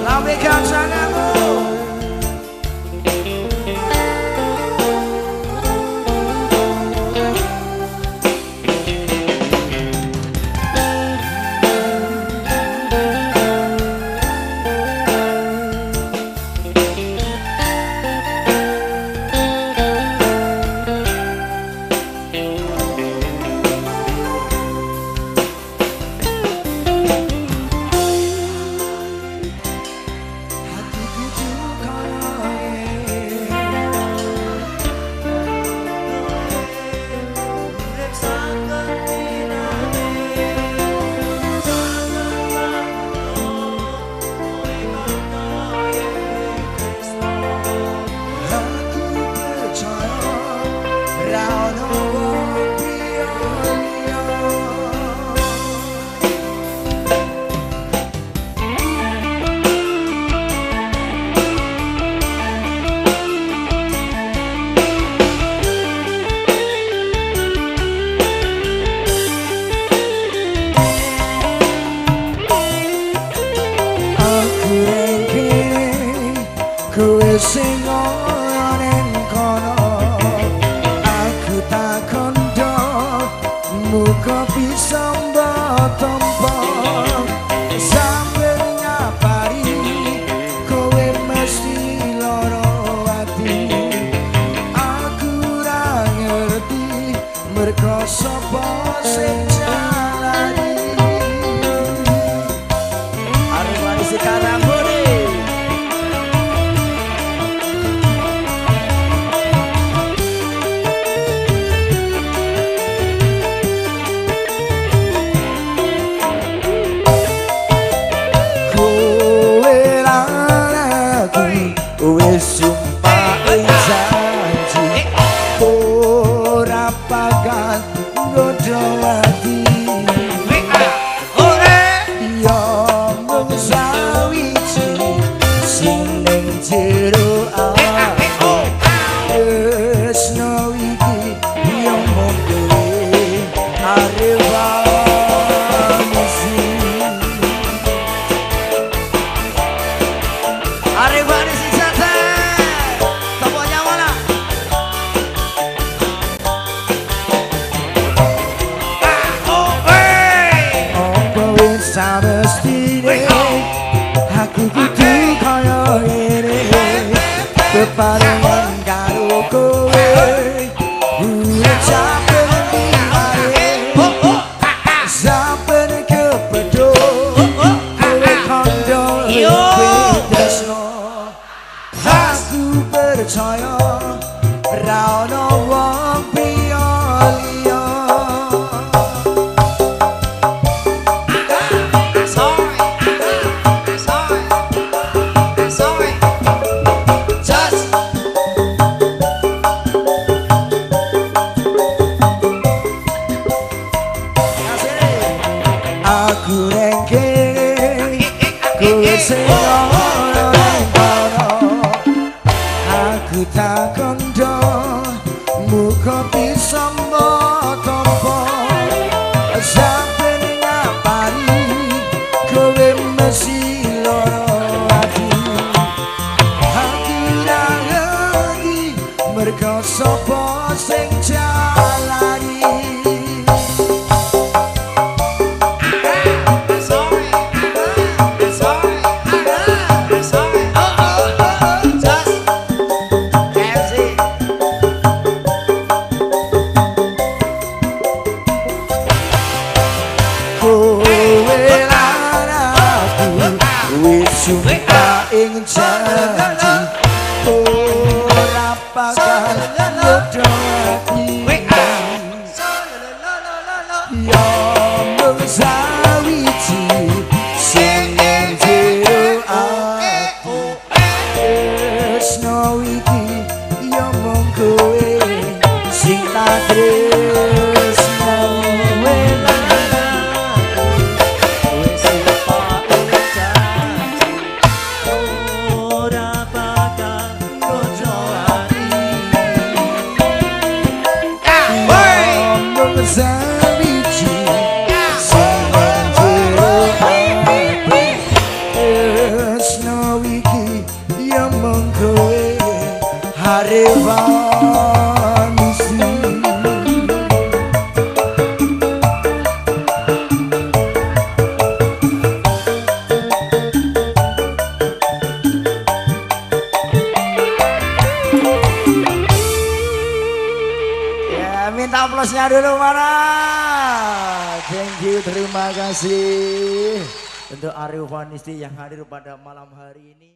Lambaikan tanganmu. Kowe sing ana ning kono aku tak kandha muga bisa mbok tampa sampe ngapari kowe mesti lara ati aku ora ngerti mergo sapa sing jalani arep wis sekarang sumpah janji ora bakal nggodho ati yo mung sawiji sing ning jero ati tresno iki yo mung kowe arep samestine aku kudu kaya ngene bebarengan karo kowe urip sampe ae sampe kepedho kowe kandha tresno aku percaya ra ono wong priya liya aku rengke kowe sing ana ning kono aku tak kandha muga bisa mbok tampa sampe ngapari kowe mesti lara ati aku ora ngerti mergo sapa sing jalani sumpah ing janji ora bakal nggodho ati yo mung sawiji sing ing jero ati tresno iki yo mung kowe sing tak tresno sawiji Harevansi. Minta aplausnya dulu mana. Thank you, terima kasih untuk Arif Vanisti yang hadir pada malam hari ini.